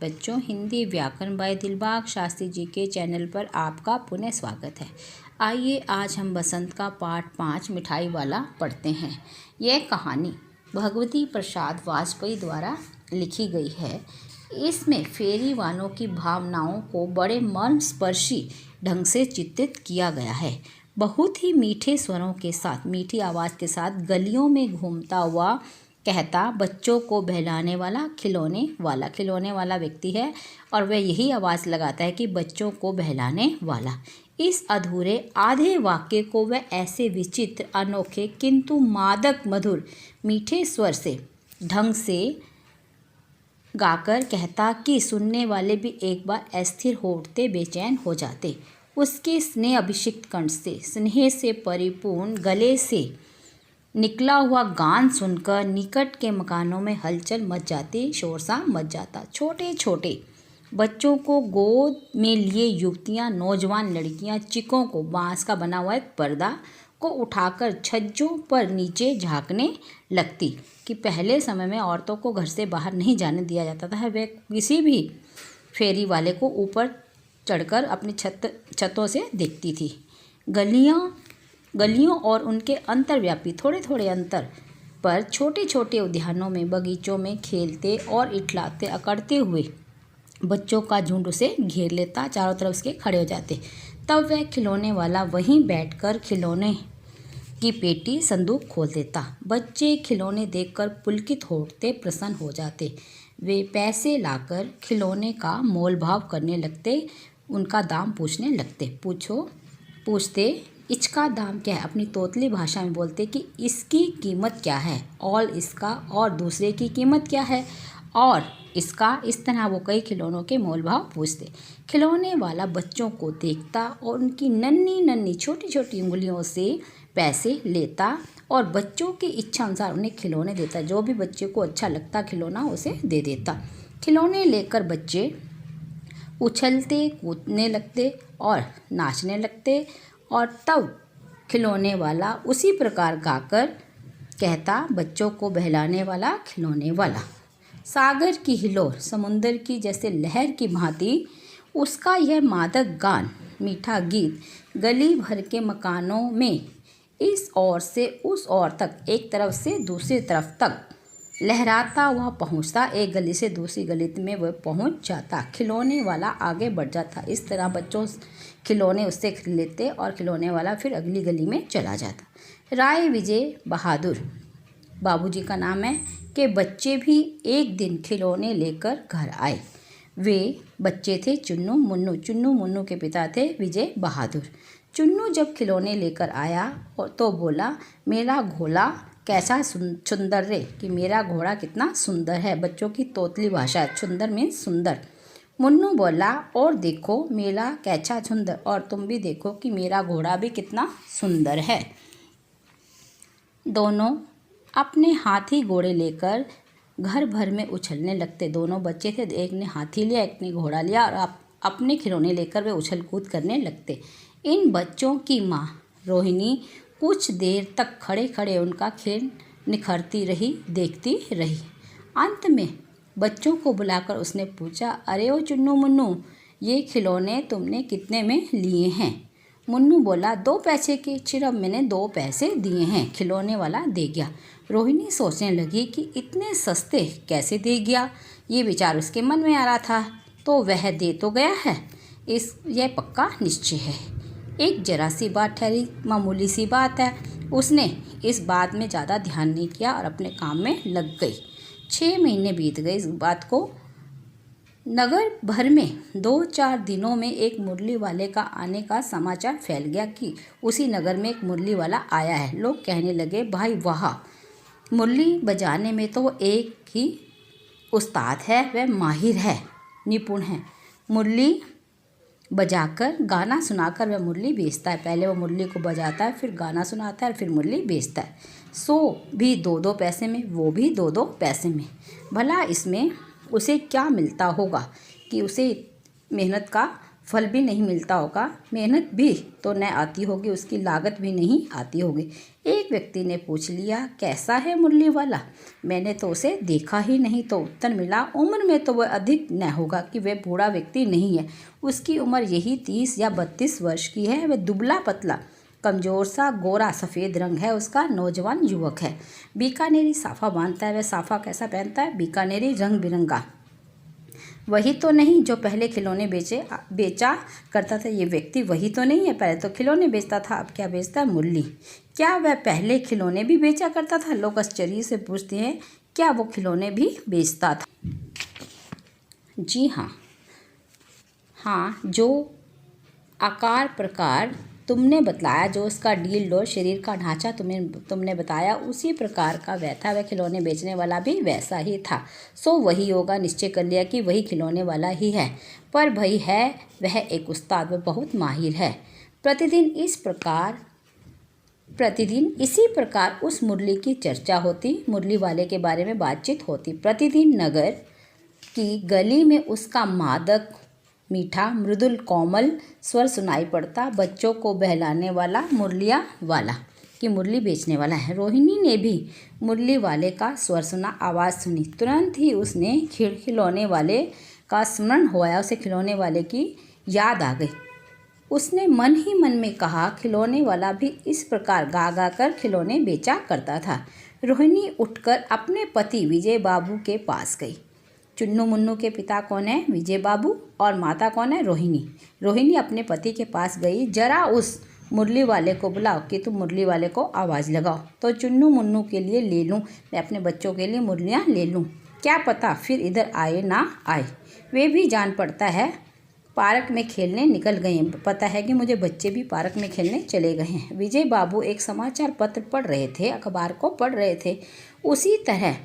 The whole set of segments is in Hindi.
बच्चों, हिंदी व्याकरण बाय दिलबाग शास्त्री जी के चैनल पर आपका पुनः स्वागत है। आइए आज हम बसंत का पाठ 5 मिठाई वाला पढ़ते हैं। यह कहानी भगवती प्रसाद वाजपेयी द्वारा लिखी गई है। इसमें फेरी वालों की भावनाओं को बड़े मर्मस्पर्शी ढंग से चित्रित किया गया है। बहुत ही मीठे स्वरों के साथ, मीठी आवाज़ के साथ गलियों में घूमता हुआ कहता बच्चों को बहलाने वाला खिलौने वाला व्यक्ति है और वह यही आवाज़ लगाता है कि बच्चों को बहलाने वाला। इस अधूरे आधे वाक्य को वह ऐसे विचित्र, अनोखे किंतु मादक मधुर मीठे स्वर से ढंग से गाकर कहता कि सुनने वाले भी एक बार अस्थिर हो उठते, बेचैन हो जाते। उसके स्नेह अभिषिक्त कंठ से, स्नेह से परिपूर्ण गले से निकला हुआ गान सुनकर निकट के मकानों में हलचल मच जाती, शोरशा मच जाता। छोटे छोटे बच्चों को गोद में लिए युवतियां, नौजवान लड़कियां चिकों को, बांस का बना हुआ एक पर्दा को उठाकर छज्जों पर नीचे झांकने लगती कि पहले समय में औरतों को घर से बाहर नहीं जाने दिया जाता था। वे किसी भी फेरी वाले को ऊपर चढ़कर अपनी छतों से देखती थी। गलियों और उनके अंतर्व्यापी थोड़े थोड़े अंतर पर छोटे छोटे उद्यानों में, बगीचों में खेलते और इठलाते अकड़ते हुए बच्चों का झुंड उसे घेर लेता, चारों तरफ उसके खड़े हो जाते। तब वह खिलौने वाला वहीं बैठकर खिलौने की पेटी, संदूक खोल देता। बच्चे खिलौने देखकर पुलकित हो उठते, प्रसन्न हो जाते। वे पैसे लाकर खिलौने का मोल भाव करने लगते, उनका दाम पूछने लगते। पूछते इसका दाम क्या है, अपनी तोतली भाषा में बोलते कि इसकी कीमत क्या है, और इसका और दूसरे की कीमत क्या है, और इसका। इस तरह वो कई खिलौनों के मोल भाव पूछते। खिलौने वाला बच्चों को देखता और उनकी नन्ही नन्ही छोटी छोटी उंगलियों से पैसे लेता और बच्चों की इच्छा अनुसार उन्हें खिलौने देता। जो भी बच्चे को अच्छा लगता खिलौना उसे दे देता। खिलौने लेकर बच्चे उछलते, कूदने लगते और नाचने लगते। और तब खिलौने वाला उसी प्रकार गाकर कहता बच्चों को बहलाने वाला, खिलौने वाला। सागर की हिलोर, समुंदर की जैसे लहर की भांति उसका यह मादक गान, मीठा गीत गली भर के मकानों में इस ओर से उस ओर तक, एक तरफ से दूसरी तरफ तक लहराता हुआ पहुंचता। एक गली से दूसरी गली में वह पहुंच जाता। खिलौने वाला आगे बढ़ जाता। इस तरह बच्चों खिलौने उससे खरीद लेते और खिलौने वाला फिर अगली गली में चला जाता। राय विजय बहादुर बाबूजी का नाम है कि बच्चे भी एक दिन खिलौने लेकर घर आए। वे बच्चे थे चुन्नू मुन्नू। चुन्नू मुन्नू के पिता थे विजय बहादुर। चुन्नू जब खिलौने लेकर आया तो बोला, मेरा घोड़ा कैसा सुंदर रे, कि मेरा घोड़ा कितना सुंदर है। बच्चों की तोतली भाषा, सुंदर मीन्स सुंदर। मुन्नू बोला, और देखो मेरा कैसा सुंदर, और तुम भी देखो कि मेरा घोड़ा भी कितना सुंदर है। दोनों अपने हाथी घोड़े लेकर घर भर में उछलने लगते। दोनों बच्चे थे, एक ने हाथी लिया, एक ने घोड़ा लिया और अपने खिलौने लेकर वे उछल कूद करने लगते। इन बच्चों की माँ रोहिणी कुछ देर तक खड़े खड़े उनका खेल निखरती रही, देखती रही। अंत में बच्चों को बुलाकर उसने पूछा, अरे ओ चुन्नू मुन्नू, ये खिलौने तुमने कितने में लिए हैं? मुन्नू बोला, 2 पैसे के। सिर्फ मैंने 2 पैसे दिए हैं, खिलौने वाला दे गया। रोहिणी सोचने लगी कि इतने सस्ते कैसे दे गया। ये विचार उसके मन में आ रहा था, तो वह दे तो गया है, यह पक्का निश्चय है। एक जरा सी बात ठहरी, मामूली सी बात है। उसने इस बात में ज़्यादा ध्यान नहीं किया और अपने काम में लग गई। 6 महीने बीत गए इस बात को। नगर भर में 2-4 दिनों में एक मुरली वाले का आने का समाचार फैल गया कि उसी नगर में एक मुरली वाला आया है। लोग कहने लगे, भाई वाह, मुरली बजाने में तो वो एक ही उस्ताद है, वह माहिर है, निपुण है। मुरली बजाकर, गाना सुनाकर वह मुरली बेचता है। पहले वो मुरली को बजाता है, फिर गाना सुनाता है और फिर मुरली बेचता है। सो भी 2-2 पैसे में, वो भी 2-2 पैसे में। भला इसमें उसे क्या मिलता होगा कि उसे मेहनत का फल भी नहीं मिलता होगा, मेहनत भी तो न आती होगी, उसकी लागत भी नहीं आती होगी। एक व्यक्ति ने पूछ लिया, कैसा है मुरली वाला? मैंने तो उसे देखा ही नहीं। तो उत्तर मिला, उम्र में तो वह अधिक न होगा कि वह बूढ़ा व्यक्ति नहीं है। उसकी उम्र यही 30 या 32 वर्ष की है। वह दुबला पतला, कमजोर सा, गोरा सफ़ेद रंग है उसका, नौजवान युवक है। बीकानेरी साफा बांधता है। वह साफा कैसा पहनता है? बीकानेरी, रंग बिरंगा। वही तो नहीं जो पहले खिलौने बेचा करता था। ये व्यक्ति वही तो नहीं है? पहले तो खिलौने बेचता था, अब क्या बेचता है? मुरली। क्या वह पहले खिलौने भी बेचा करता था? लोग आश्चर्य से पूछते हैं, क्या वो खिलौने भी बेचता था? जी हाँ। हाँ, जो आकार प्रकार तुमने बतलाया, जो उसका डील डोल शरीर का ढांचा तुमने बताया, उसी प्रकार का वह था। वह खिलौने बेचने वाला भी वैसा ही था। सो वही होगा। निश्चय कर लिया कि वही खिलौने वाला ही है। पर भाई है वह एक उस्ताद, वह बहुत माहिर है। प्रतिदिन इसी प्रकार उस मुरली की चर्चा होती, मुरली वाले के बारे में बातचीत होती। प्रतिदिन नगर की गली में उसका मादक, मीठा, मृदुल, कोमल स्वर सुनाई पड़ता। बच्चों को बहलाने वाला, मुरलिया वाला कि मुरली बेचने वाला है। रोहिणी ने भी मुरली वाले का स्वर सुना, आवाज़ सुनी। तुरंत ही उसने खिलौने वाले का स्मरण होया। उसे खिलौने वाले की याद आ गई। उसने मन ही मन में कहा, खिलौने वाला भी इस प्रकार गा गा कर खिलौने बेचा करता था। रोहिणी उठकर अपने पति विजय बाबू के पास गई। चुन्नू मुन्नू के पिता कौन है? विजय बाबू। और माता कौन है? रोहिणी। रोहिणी अपने पति के पास गई। जरा उस मुरली वाले को बुलाओ कि तुम मुरली वाले को आवाज़ लगाओ तो चुन्नू मुन्नू के लिए ले लूँ, मैं अपने बच्चों के लिए मुरलियाँ ले लूँ। क्या पता फिर इधर आए ना आए। वे भी जान पड़ता है पार्क में खेलने निकल गए हैं। पता है कि मुझे बच्चे भी पार्क में खेलने चले गए हैं। विजय बाबू एक समाचार पत्र पढ़ रहे थे, अखबार को पढ़ रहे थे। उसी तरह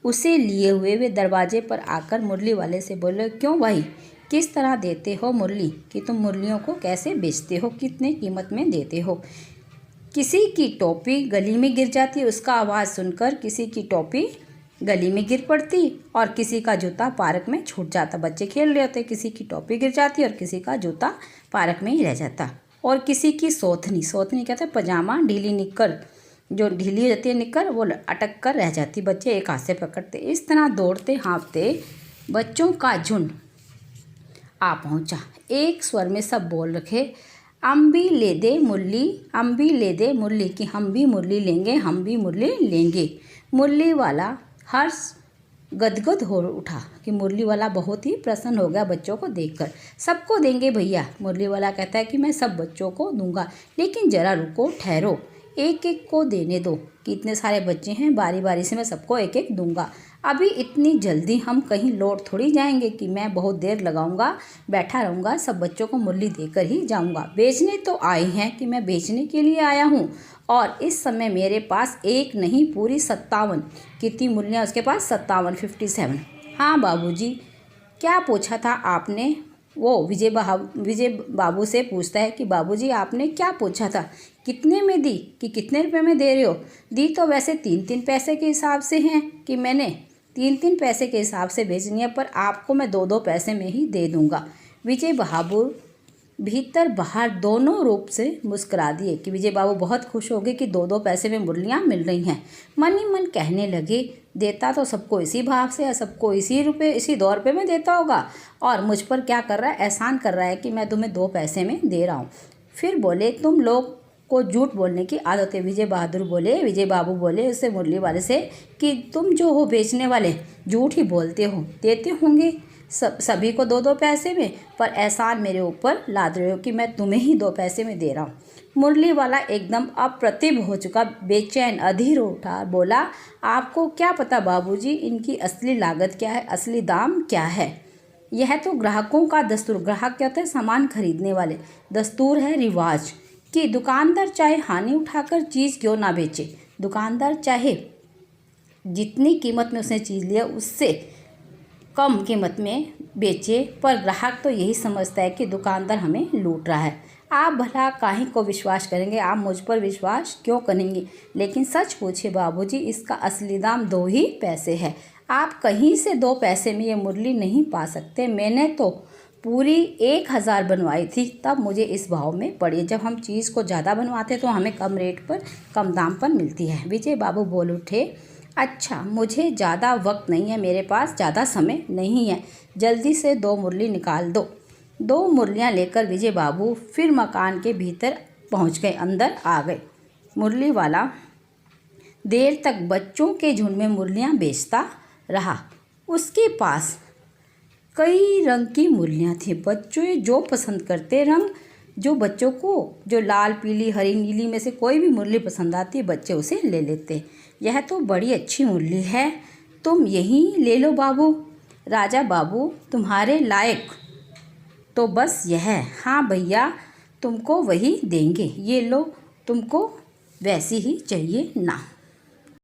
उसे लिए हुए वे दरवाजे पर आकर मुरली वाले से बोले, क्यों भाई, किस तरह देते हो मुरली? कि तुम मुरलियों को कैसे बेचते हो, कितने कीमत में देते हो? किसी की टोपी गली में गिर जाती, उसका आवाज़ सुनकर किसी की टोपी गली में गिर पड़ती और किसी का जूता पार्क में छूट जाता। बच्चे खेल रहे होते, किसी की टोपी गिर जाती और किसी का जूता पार्क में ही रह जाता। और किसी की सोथनी कहते हैं पजामा, ढीली निक्कर, जो ढीली रहती है निक्कर, वो अटक कर रह जाती। बच्चे एक हाथ से पकड़ते। इस तरह दौड़ते हाँफते बच्चों का झुंड आ पहुंचा। एक स्वर में सब बोल रखे, अम्बी ले दे मुरली, अम्बी ले दे मुरली, कि हम भी मुरली लेंगे, हम भी मुरली लेंगे। मुरली वाला हर्ष गदगद हो उठा कि मुरली वाला बहुत ही प्रसन्न हो गया बच्चों को देखकर। सबको देंगे भैया, मुरली वाला कहता है कि मैं सब बच्चों को दूंगा, लेकिन ज़रा रुको, ठहरो, एक एक को देने दो कि इतने सारे बच्चे हैं, बारी बारी से मैं सबको एक एक दूंगा। अभी इतनी जल्दी हम कहीं लौट थोड़ी जाएंगे कि मैं बहुत देर लगाऊंगा, बैठा रहूंगा, सब बच्चों को मुरली देकर ही जाऊंगा। बेचने तो आए हैं कि मैं बेचने के लिए आया हूँ, और इस समय मेरे पास एक नहीं पूरी 57, कितनी मुरलियाँ उसके पास? 57। हाँ बाबूजी, क्या पूछा था आपने? वो विजय बाबू से पूछता है कि बाबूजी आपने क्या पूछा था? कितने में दी, कि कितने रुपए में दे रहे हो? दी तो वैसे 3-3 पैसे के हिसाब से हैं, कि मैंने 3-3 पैसे के हिसाब से बेचनी है, पर आपको मैं 2-2 पैसे में ही दे दूंगा। विजय बाबू भीतर बाहर दोनों रूप से मुस्कुरा दिए कि विजय बाबू बहुत खुश हो गए कि 2-2 पैसे में मुरलियाँ मिल रही हैं। मन ही मन कहने लगे, देता तो सबको इसी भाव से है, सबको इसी 2 रुपये में देता होगा, और मुझ पर क्या कर रहा है, एहसान कर रहा है कि मैं तुम्हें 2 पैसे में दे रहा हूँ। फिर बोले, तुम लोग को झूठ बोलने की आदत है। विजय बाबू बोले उससे, मुरली वाले से, कि तुम जो हो बेचने वाले झूठ ही बोलते हो, देते होंगे सभी को 2-2 पैसे में, पर एहसान मेरे ऊपर लाद रहे हो कि मैं तुम्हें ही 2 पैसे में दे रहा हूँ। मुरली वाला एकदम अप्रतिभ हो चुका, बेचैन, अधीर उठा, बोला, आपको क्या पता बाबूजी इनकी असली लागत क्या है, असली दाम क्या है? यह तो ग्राहकों का दस्तूर, ग्राहक क्या होता है? सामान खरीदने वाले, दस्तूर है, रिवाज, कि दुकानदार चाहे हानि उठाकर चीज़ क्यों ना बेचे, दुकानदार चाहे जितनी कीमत में उसने चीज़ लिया उससे कम कीमत में बेचे, पर ग्राहक तो यही समझता है कि दुकानदार हमें लूट रहा है। आप भला काहे को विश्वास करेंगे, आप मुझ पर विश्वास क्यों करेंगे? लेकिन सच पूछे बाबूजी, इसका असली दाम 2 ही पैसे है। आप कहीं से 2 पैसे में ये मुरली नहीं पा सकते। मैंने तो पूरी 1000 बनवाई थी, तब मुझे इस भाव में पड़ी। जब हम चीज़ को ज़्यादा बनवाते तो हमें कम रेट पर, कम दाम पर मिलती है। विजय बाबू बोल उठे, अच्छा, मुझे ज़्यादा वक्त नहीं है, मेरे पास ज़्यादा समय नहीं है, जल्दी से 2 मुरली निकाल दो। 2 मुरलियाँ लेकर विजय बाबू फिर मकान के भीतर पहुँच गए, अंदर आ गए। मुरली वाला देर तक बच्चों के झुंड में मुरलियाँ बेचता रहा। उसके पास कई रंग की मुरलियाँ थी। बच्चों जो पसंद करते रंग, जो बच्चों को जो लाल, पीली, हरी, नीली में से कोई भी मुरली पसंद आती है, बच्चे उसे ले लेते। यह तो बड़ी अच्छी मुरली है, तुम यही ले लो बाबू। राजा बाबू तुम्हारे लायक तो बस यह है। हाँ भैया, तुमको वही देंगे, ये लो, तुमको वैसी ही चाहिए ना।